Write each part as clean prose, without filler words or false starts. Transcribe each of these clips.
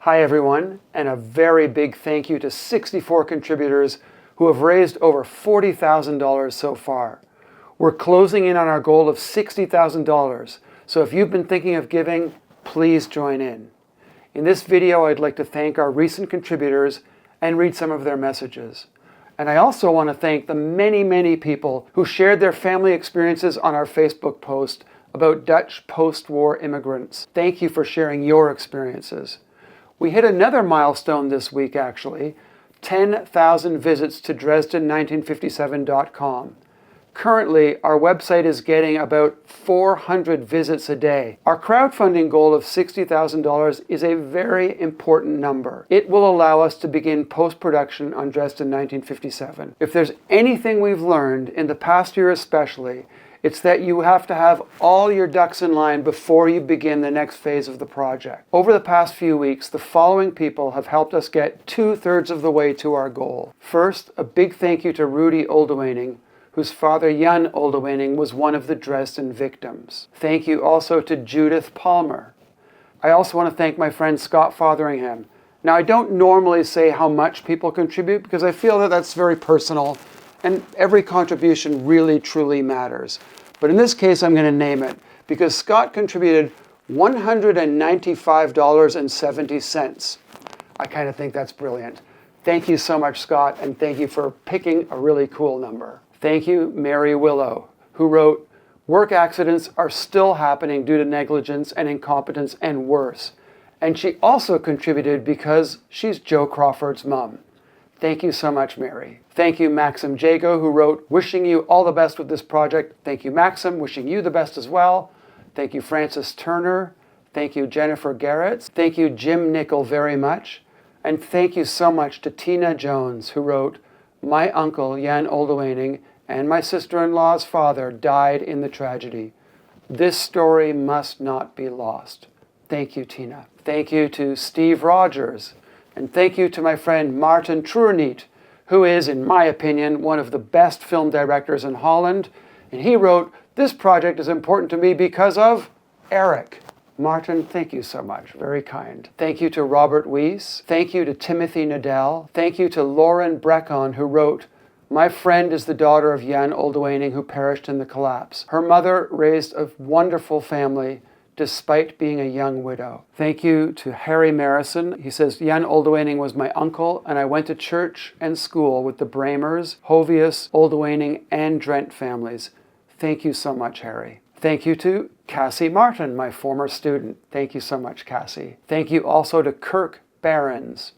Hi everyone, and a very big thank you to 64 contributors who have raised over $40,000 so far. We're closing in on our goal of $60,000, so if you've been thinking of giving, please join in. In this video, I'd like to thank our recent contributors and read some of their messages. And I also want to thank the many people who shared their family experiences on our Facebook post about Dutch post-war immigrants. Thank you for sharing your experiences. We hit another milestone this week, actually, 10,000 visits to Dresden1957.com. Currently, our website is getting about 400 visits a day. Our crowdfunding goal of $60,000 is a very important number. It will allow us to begin post-production on Dresden 1957. If there's anything we've learned, in the past year especially, it's that you have to have all your ducks in line before you begin the next phase of the project. Over the past few weeks, the following people have helped us get 2/3 of the way to our goal. First, a big thank you to Rudy Oldewaning, whose father Jan Oldewaning was one of the Dresden victims. Thank you also to Judith Palmer. I also want to thank my friend Scott Fotheringham. Now, I don't normally say how much people contribute because I feel that that's very personal and every contribution really truly matters. But in this case, I'm going to name it because Scott contributed $195.70. I kind of think that's brilliant. Thank you so much, Scott, and thank you for picking a really cool number. Thank you, Mary Willow, who wrote, "Work accidents are still happening due to negligence and incompetence and worse." And she also contributed because she's Joe Crawford's mom. Thank you so much, Mary. Thank you, Maxim Jago, who wrote, "Wishing you all the best with this project." Thank you, Maxim. Wishing you the best as well. Thank you, Francis Turner. Thank you, Jennifer Garrett. Thank you, Jim Nickel, very much. And thank you so much to Tina Jones, who wrote, "My uncle, Jan Oldewaning, and my sister-in-law's father died in the tragedy. This story must not be lost." Thank you, Tina. Thank you to Steve Rogers. And thank you to my friend Martin Truerniet, who is, in my opinion, one of the best film directors in Holland. And he wrote, "This project is important to me because of Eric." Martin, thank you so much. Very kind. Thank you to Robert Weiss. Thank you to Timothy Nadell. Thank you to Lauren Breckon, who wrote, "My friend is the daughter of Jan Oldewaning, who perished in the collapse. Her mother raised a wonderful family despite being a young widow." Thank you to Harry Marison. He says, "Jan Oldewaning was my uncle, and I went to church and school with the Bramers, Hovius, Oldewaning, and Drent families." Thank you so much, Harry. Thank you to Cassie Martin, my former student. Thank you so much, Cassie. Thank you also to Kirk Barons.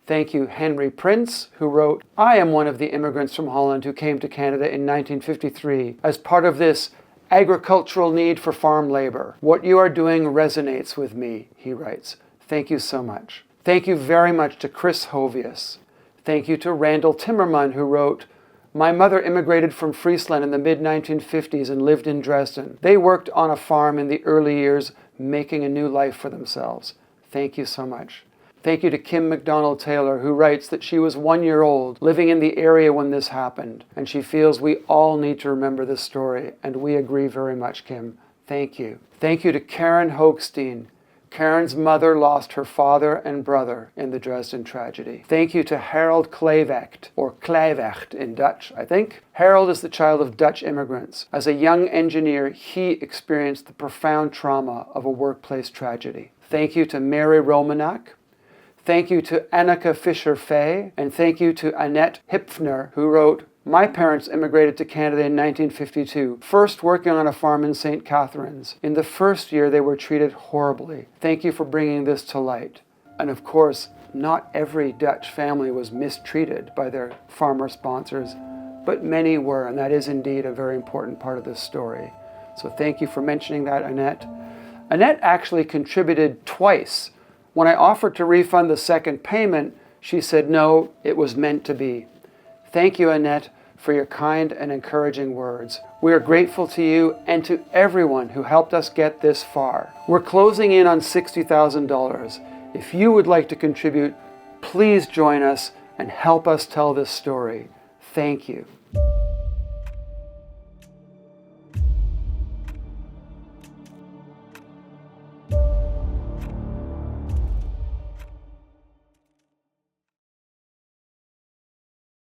Thank you, Henry Prince, who wrote, "I am one of the immigrants from Holland who came to Canada in 1953 as part of this agricultural need for farm labor. What you are doing resonates with me," he writes. Thank you so much. Thank you very much to Chris Hovius. Thank you to Randall Timmerman, who wrote, "My mother immigrated from Friesland in the mid-1950s and lived in Dresden. They worked on a farm in the early years, making a new life for themselves." Thank you so much. Thank you to Kim McDonald Taylor, who writes that she was 1 year old, living in the area when this happened, and she feels we all need to remember this story, and we agree very much, Kim. Thank you. Thank you to Karen Hochstein. Karen's mother lost her father and brother in the Dresden tragedy. Thank you to Harold Kleivecht, or Kleivecht in Dutch, I think. Harold is the child of Dutch immigrants. As a young engineer, he experienced the profound trauma of a workplace tragedy. Thank you to Mary Romanak. Thank you to Annika Fischer-Fay, and thank you to Annette Hipfner, who wrote, "My parents immigrated to Canada in 1952, first working on a farm in St. Catharines. In the first year, they were treated horribly. Thank you for bringing this to light." And of course, not every Dutch family was mistreated by their farmer sponsors, but many were, and that is indeed a very important part of this story. So thank you for mentioning that, Annette. Annette actually contributed twice. When I offered to refund the second payment, she said, "No, it was meant to be." Thank you, Annette, for your kind and encouraging words. We are grateful to you and to everyone who helped us get this far. We're closing in on $60,000. If you would like to contribute, please join us and help us tell this story. Thank you.